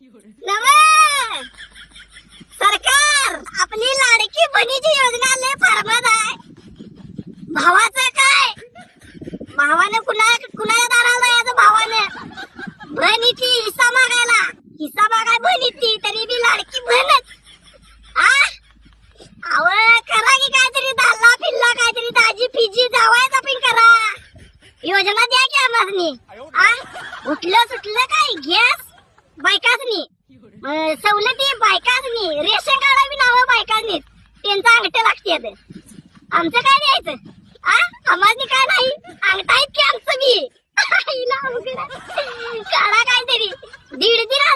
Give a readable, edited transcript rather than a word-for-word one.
नमः सरकार आपली लाडकी बहिणीची योजना लय फार्मद आहे. भावाचं काय, भावाने कुणाला दाराला याचं भावाने बहिणीची हिस्सा मागाय बहिणीची तरी बी लाडकी बहीणच. अव करा की काहीतरी दाल्ला फिल्ला काहीतरी दाजी फिजी जावायचा पिन करा. योजना द्या की आम्हाला. उठलं सुटलं काय गॅस बायकासनी, सवलती बायकासनी, रेशन कार्ड बी नाव बायकासनी, त्यांचा अंगठा लागते. आमचं काय द्यायचं? आम्हाला काय नाही, अंगठा आहेत की आमचं बी. काढा काहीतरी 1.5